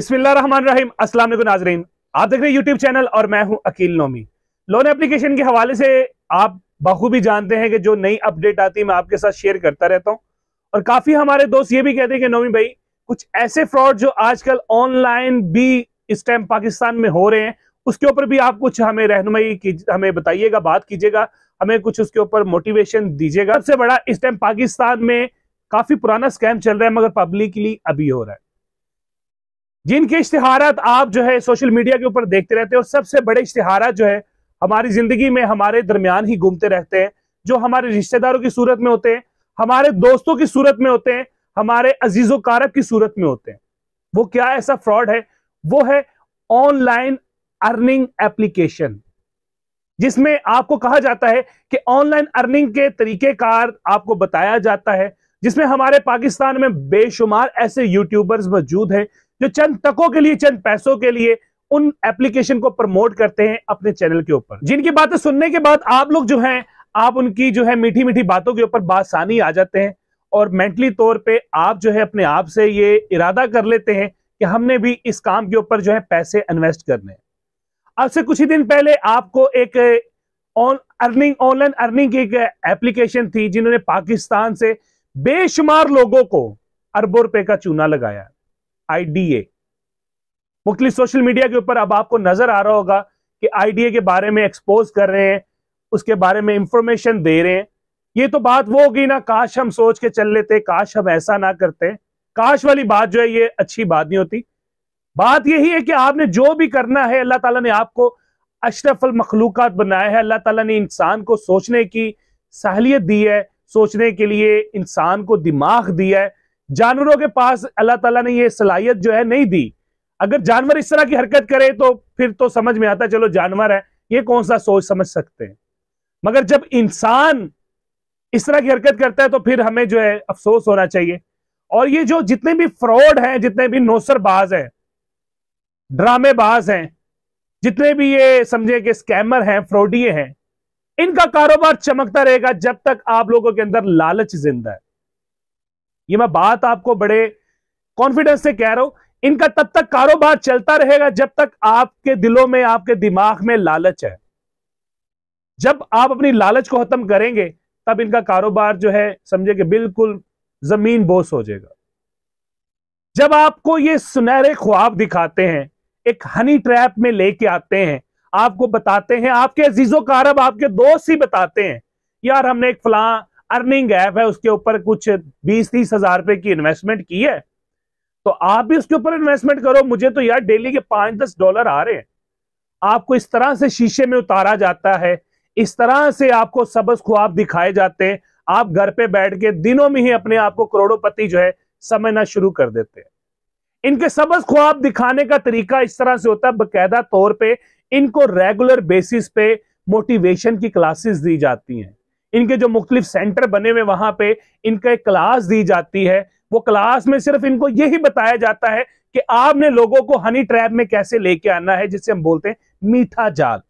बिस्मिल्लाहिर्रहमानिर्रहीम। अस्सलाम वालेकुम नाज़रीन, आप देख रहे हैं यूट्यूब चैनल और मैं हूं अकील नोमी। लोन एप्लीकेशन के हवाले से आप बखूबी जानते हैं कि जो नई अपडेट आती है मैं आपके साथ शेयर करता रहता हूं। और काफी हमारे दोस्त ये भी कहते हैं कि नोमी भाई कुछ ऐसे फ्रॉड जो आजकल ऑनलाइन भी इस टाइम पाकिस्तान में हो रहे हैं, उसके ऊपर भी आप कुछ हमें रहनुमाई हमें बताइएगा, बात कीजिएगा, हमें कुछ उसके ऊपर मोटिवेशन दीजिएगा। सबसे बड़ा इस टाइम पाकिस्तान में काफी पुराना स्कैम चल रहा है मगर पब्लिकली अभी हो रहा है, जिनके इश्तिहारात आप जो है सोशल मीडिया के ऊपर देखते रहते हैं। और सबसे बड़े इश्तिहारात जो है हमारी जिंदगी में हमारे दरमियान ही घूमते रहते हैं, जो हमारे रिश्तेदारों की सूरत में होते हैं, हमारे दोस्तों की सूरत में होते हैं, हमारे अजीजो कारब की सूरत में होते हैं। वो क्या ऐसा फ्रॉड है? वो है ऑनलाइन अर्निंग एप्लीकेशन, जिसमें आपको कहा जाता है कि ऑनलाइन अर्निंग के तरीकेकार आपको बताया जाता है, जिसमें हमारे पाकिस्तान में बेशुमार ऐसे यूट्यूबर्स मौजूद हैं जो चंद टकों के लिए, चंद पैसों के लिए उन एप्लीकेशन को प्रमोट करते हैं अपने चैनल के ऊपर, जिनकी बातें सुनने के बाद आप लोग जो हैं, आप उनकी जो है मीठी मीठी बातों के ऊपर बासानी आ जाते हैं और मेंटली तौर पे आप जो है अपने आप से ये इरादा कर लेते हैं कि हमने भी इस काम के ऊपर जो है पैसे इन्वेस्ट करने हैं। आज से कुछ ही दिन पहले आपको एक ऑनलाइन अर्निंग की एक एप्लीकेशन थी जिन्होंने पाकिस्तान से बेशुमार लोगों को अरबों रुपए का चूना लगाया। आईडीए मुख्तलिफ सोशल मीडिया के ऊपर अब आपको नजर आ रहा होगा कि आईडीए के बारे में एक्सपोज कर रहे हैं, उसके बारे में इंफॉर्मेशन दे रहे हैं। ये तो बात वो होगी ना, काश हम सोच के चल लेते, काश हम ऐसा ना करते। काश वाली बात जो है ये अच्छी बात नहीं होती। बात यही है कि आपने जो भी करना है, अल्लाह ताला ने आपको अशरफुल मखलूकात बनाया है। अल्लाह ताला ने इंसान को सोचने की सहलियत दी है, सोचने के लिए इंसान को दिमाग दिया है। जानवरों के पास अल्लाह ताला ने ये सलाहियत जो है नहीं दी। अगर जानवर इस तरह की हरकत करे तो फिर तो समझ में आता है, चलो जानवर है, ये कौन सा सोच समझ सकते हैं। मगर जब इंसान इस तरह की हरकत करता है तो फिर हमें जो है अफसोस होना चाहिए। और ये जो जितने भी फ्रॉड हैं, जितने भी नौसरबाज हैं, ड्रामेबाज हैं, जितने भी ये समझे कि स्कैमर हैं, फ्रॉडिये हैं, इनका कारोबार चमकता रहेगा जब तक आप लोगों के अंदर लालच जिंदा है। ये मैं बात आपको बड़े कॉन्फिडेंस से कह रहा हूं। इनका तब तक कारोबार चलता रहेगा जब तक आपके दिलों में, आपके दिमाग में लालच है। जब आप अपनी लालच को खत्म करेंगे तब इनका कारोबार जो है समझे कि बिल्कुल जमीन बोस हो जाएगा। जब आपको ये सुनहरे ख्वाब दिखाते हैं, एक हनी ट्रैप में लेके आते हैं, आपको बताते हैं, आपके अजीजों कारब, आपके दोस्त ही बताते हैं, यार हमने एक फलां अर्निंग ऐप है, उसके ऊपर कुछ 20-30 हजार रुपए की इन्वेस्टमेंट की है, तो आप भी उसके ऊपर इन्वेस्टमेंट करो, मुझे तो यार डेली के $5-10 आ रहे हैं। आपको इस तरह से शीशे में उतारा जाता है, इस तरह से आपको सबज ख्वाब दिखाए जाते हैं। आप घर पे बैठ के दिनों में ही अपने आप को करोड़ोंपति जो है समझना शुरू कर देते हैं। इनके सबज ख्वाब दिखाने का तरीका इस तरह से होता है, बकायदा तौर पे इनको रेगुलर बेसिस पे मोटिवेशन की क्लासेस दी जाती हैं। इनके जो मुख्तलिफ सेंटर बने हुए वहां पे इनका एक क्लास दी जाती है। वो क्लास में सिर्फ इनको यही बताया जाता है कि आपने लोगों को हनी ट्रैप में कैसे लेके आना है, जिसे हम बोलते हैं मीठा जाल।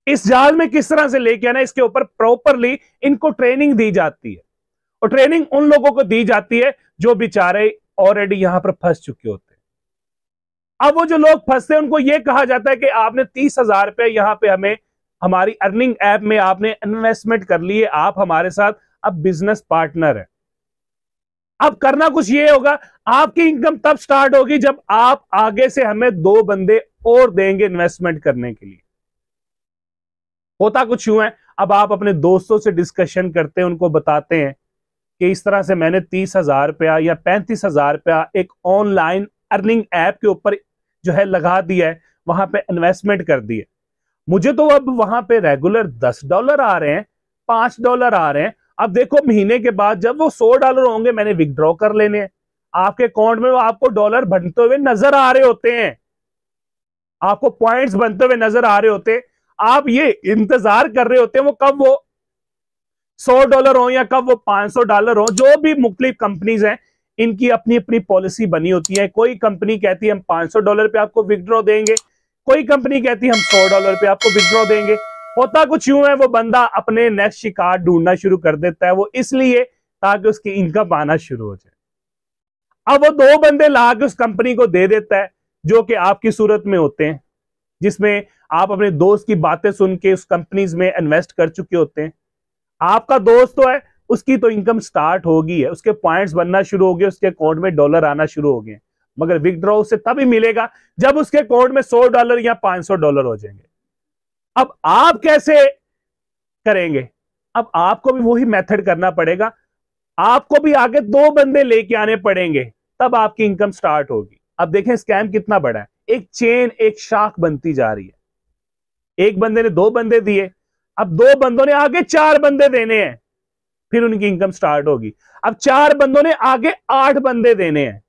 इस जाल में किस तरह से लेके आना है, इसके ऊपर प्रॉपरली इनको ट्रेनिंग दी जाती है। और ट्रेनिंग उन लोगों को दी जाती है जो बेचारे ऑलरेडी यहां पर फंस चुके होते हैं। अब वो जो लोग फंसते हैं उनको यह कहा जाता है कि आपने 30 हजार रुपए यहां पे हमें हमारी अर्निंग ऐप में आपने इन्वेस्टमेंट कर लिए, आप हमारे साथ अब बिजनेस पार्टनर है। अब करना कुछ ये होगा, आपकी इनकम तब स्टार्ट होगी जब आप आगे से हमें 2 बंदे और देंगे इन्वेस्टमेंट करने के लिए। होता कुछ यूं है, अब आप अपने दोस्तों से डिस्कशन करते हैं, उनको बताते हैं कि इस तरह से मैंने 30 हजार रुपया या 35 हजार रुपया एक ऑनलाइन अर्निंग ऐप के ऊपर जो है लगा दिया है, वहां पे इन्वेस्टमेंट कर दी है। मुझे तो अब वहां पे रेगुलर $10 आ रहे हैं, $5 आ रहे हैं। अब देखो महीने के बाद जब वो $100 होंगे मैंने विथड्रॉ कर लेने हैं। आपके अकाउंट में वो आपको डॉलर बनते हुए नजर आ रहे होते हैं, आपको पॉइंट्स बनते हुए नजर आ रहे होते हैं। आप ये इंतजार कर रहे होते हैं वो कब वो $100 हो या कब वो $500 हो। जो भी मुख्तलिफ कंपनीज हैं इनकी अपनी अपनी पॉलिसी बनी होती है। कोई कंपनी कहती है हम $500 पे आपको विथड्रॉ देंगे, कोई कंपनी कहती है हम $100 पे आपको विथड्रॉ देंगे। होता कुछ यूं है, वो बंदा अपने नेक्स्ट शिकार ढूंढना शुरू कर देता है, वो इसलिए ताकि उसकी इनकम आना शुरू हो जाए। अब वो 2 बंदे ला के उस कंपनी को दे देता है जो कि आपकी सूरत में होते हैं, जिसमें आप अपने दोस्त की बातें सुन के उस कंपनीज में इन्वेस्ट कर चुके होते हैं। आपका दोस्त तो है, उसकी तो इनकम स्टार्ट होगी है, उसके पॉइंट्स बनना शुरू हो गए, उसके अकाउंट में डॉलर आना शुरू हो गए, मगर विथड्रॉ उसे तभी मिलेगा जब उसके अकाउंट में $100 या $500 हो जाएंगे। अब आप कैसे करेंगे? अब आपको भी वही मेथड करना पड़ेगा, आपको भी आगे 2 बंदे लेके आने पड़ेंगे, तब आपकी इनकम स्टार्ट होगी। अब देखें स्कैम कितना बड़ा है, एक चेन, एक शाख बनती जा रही है। एक बंदे ने 2 बंदे दिए, अब 2 बंदों ने आगे 4 बंदे देने हैं, फिर उनकी इनकम स्टार्ट होगी। अब 4 बंदों ने आगे 8 बंदे देने हैं।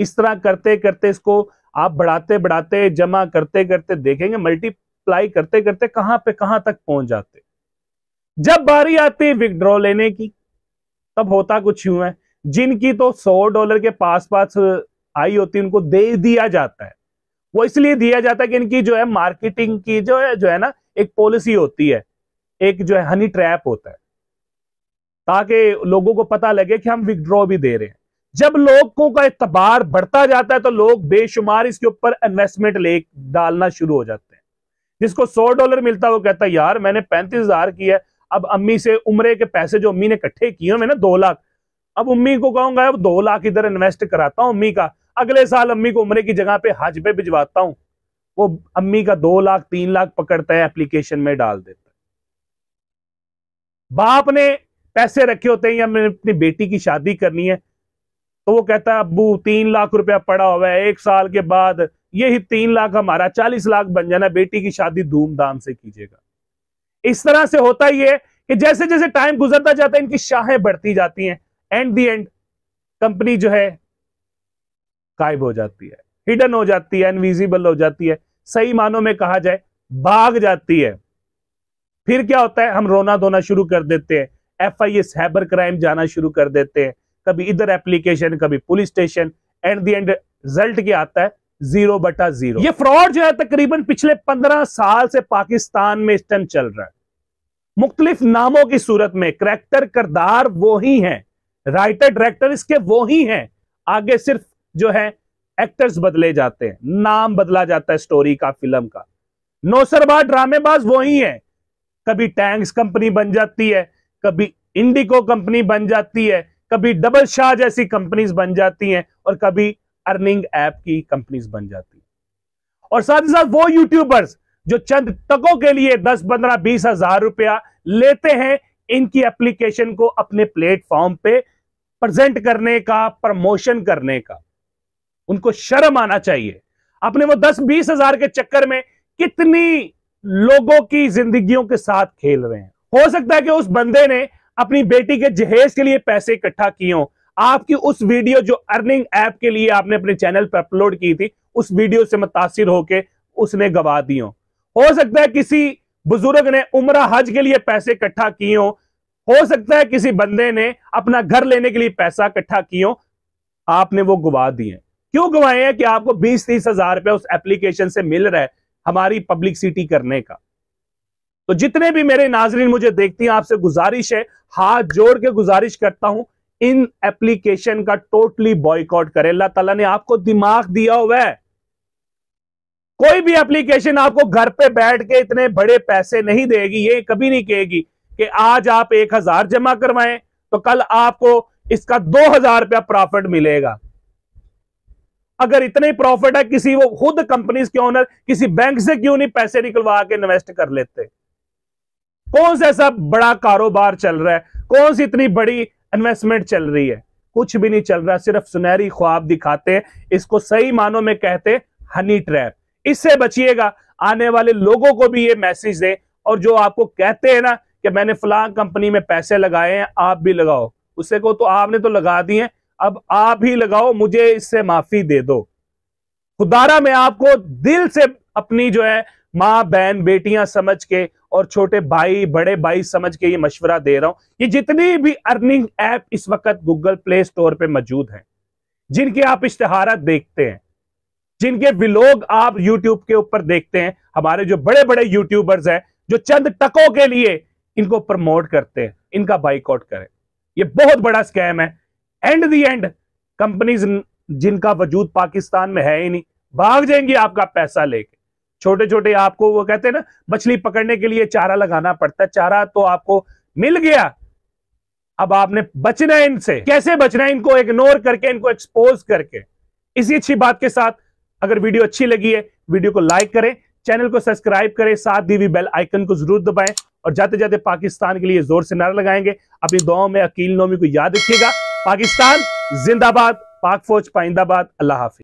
इस तरह करते करते इसको आप बढ़ाते बढ़ाते, जमा करते करते देखेंगे, मल्टीप्लाई करते करते कहां पे कहां तक पहुंच जाते। जब बारी आती है विथड्रॉ लेने की, तब होता कुछ यूं है, जिनकी तो $100 के पास पास आई होती है उनको दे दिया जाता है। वो इसलिए दिया जाता है कि इनकी जो है मार्केटिंग की जो है ना एक पॉलिसी होती है, एक जो है हनी ट्रैप होता है, ताकि लोगों को पता लगे कि हम विथड्रॉ भी दे रहे हैं। जब लोगों का एतबार बढ़ता जाता है तो लोग बेशुमार इसके ऊपर इन्वेस्टमेंट ले डालना शुरू हो जाते हैं। जिसको $100 मिलता है वो कहता है यार मैंने 35,000 किया, अब अम्मी से उम्रे के पैसे जो अम्मी ने इकट्ठे किए मैंने 2 लाख, अब अम्मी को कहूंगा अब 2 लाख इधर इन्वेस्ट कराता हूं अम्मी का, अगले साल अम्मी को उम्रे की जगह पे हज पे भिजवाता हूं। वो अम्मी का 2 लाख 3 लाख पकड़ता है, एप्लीकेशन में डाल देता है। बाप ने पैसे रखे होते हैं या मैंने अपनी बेटी की शादी करनी है, तो वो कहता है अब्बू 3 लाख रुपया पड़ा हुआ है, 1 साल के बाद यही 3 लाख हमारा 40 लाख बन जाना, बेटी की शादी धूमधाम से कीजिएगा। इस तरह से होता ही है कि जैसे जैसे टाइम गुजरता जाता है इनकी शाखें बढ़ती जाती हैं, एंड दी एंड कंपनी जो है गायब हो जाती है, हिडन हो जाती है, इनविजिबल हो जाती है, सही मानों में कहा जाए भाग जाती है। फिर क्या होता है, हम रोना धोना शुरू कर देते हैं, FIA साइबर क्राइम जाना शुरू कर देते हैं, कभी इधर एप्लीकेशन कभी police station, and the and result क्या आता है 0/0। ये फ्रॉड जो है तकरीबन पिछले 15 साल से पाकिस्तान में इस टाइम चल रहा है, मुख्तलिफ नामों की सूरत में। करैक्टर किरदार वो ही है, राइटर डायरेक्टर इसके वो ही हैं, आगे सिर्फ जो है एक्टर्स बदले जाते हैं, नाम बदला जाता है स्टोरी का, फिल्म का। नौसरबाज ड्रामेबाज वो ही है, कभी टैंक्स कंपनी बन जाती है, कभी इंडिको कंपनी बन जाती है, कभी डबल शाह जैसी कंपनीज बन जाती हैं, और कभी अर्निंग ऐप की कंपनीज बन जाती हैं। और साथ ही साथ वो यूट्यूबर्स जो चंद टकों के लिए 10, 15, 20 हजार रुपया लेते हैं इनकी एप्लीकेशन को अपने प्लेटफॉर्म पे प्रेजेंट करने का, प्रमोशन करने का। उनको शर्म आना चाहिए। अपने वो 10-20 हजार के चक्कर में कितनी लोगों की जिंदगियों के साथ खेल रहे हैं। हो सकता है कि उस बंदे ने अपनी बेटी के जहेज के लिए पैसे इकट्ठा किए हों, आपकी उस वीडियो जो अर्निंग ऐप के लिए आपने अपने चैनल पर अपलोड की थी, उस वीडियो से मुतासिर होकर उसने गवा दी हो सकता है किसी बुजुर्ग ने उम्रा हज के लिए पैसे इकट्ठा किए हो सकता है किसी बंदे ने अपना घर लेने के लिए पैसा इकट्ठा किए हो, आपने वो गवा दिए। क्यों गवाए हैं? कि आपको 20-30 हजार रुपया उस एप्लीकेशन से मिल रहा है हमारी पब्लिसिटी करने का। तो जितने भी मेरे नाजरीन मुझे देखती हैं, आपसे गुजारिश है, हाथ जोड़ के गुजारिश करता हूं, इन एप्लीकेशन का टोटली बॉयकॉट करें। अल्लाह ताला ने आपको दिमाग दिया हुआ है, कोई भी एप्लीकेशन आपको घर पे बैठ के इतने बड़े पैसे नहीं देगी। ये कभी नहीं कहेगी कि आज आप 1000 जमा करवाएं तो कल आपको इसका 2000 रुपया प्रॉफिट मिलेगा। अगर इतने प्रॉफिट है, किसी वो खुद कंपनीज के ओनर किसी बैंक से क्यों नहीं पैसे निकलवा के इन्वेस्ट कर लेते? कौन सा ऐसा बड़ा कारोबार चल रहा है, कौन सी इतनी बड़ी इन्वेस्टमेंट चल रही है? कुछ भी नहीं चल रहा, सिर्फ सुनहरी ख्वाब दिखाते हैं। इसको सही मानों में कहते हनी ट्रैप। इससे बचिएगा। आने वाले लोगों को भी ये मैसेज दें, और जो आपको कहते हैं ना कि मैंने फलां कंपनी में पैसे लगाए हैं, आप भी लगाओ, उससे को तो आपने तो लगा दिए, अब आप ही लगाओ, मुझे इससे माफी दे दो। खुदारा मैं आपको दिल से अपनी जो है माँ बहन बेटियां समझ के और छोटे भाई बड़े भाई समझ के ये मशवरा दे रहा हूं। ये जितनी भी अर्निंग ऐप इस वक्त गूगल प्ले स्टोर पे मौजूद हैं, जिनके आप इश्तिहारात देखते हैं, जिनके व्लॉग आप यूट्यूब के ऊपर देखते हैं, हमारे जो बड़े बड़े यूट्यूबर्स हैं जो चंद टकों के लिए इनको प्रमोट करते हैं, इनका बाइकआउट करें। ये बहुत बड़ा स्कैम है। एंड दी एंड कंपनीज जिनका वजूद पाकिस्तान में है ही नहीं, भाग जाएंगी आपका पैसा लेके। छोटे छोटे आपको वो कहते हैं ना, मछली पकड़ने के लिए चारा लगाना पड़ता है, चारा तो आपको मिल गया, अब आपने बचना है इनसे। कैसे बचना है? इनको इग्नोर करके, इनको एक्सपोज करके। इसी अच्छी बात के साथ अगर वीडियो अच्छी लगी है, वीडियो को लाइक करें, चैनल को सब्सक्राइब करें, साथ दी हुई बेल आइकन को जरूर दबाएं और जाते जाते पाकिस्तान के लिए जोर से नारा लगाएंगे। अपनी दुआओं में अकील नोमी को याद रखिएगा। पाकिस्तान जिंदाबाद, पाक फौज पाइंदाबाद। अल्लाह हाफिज।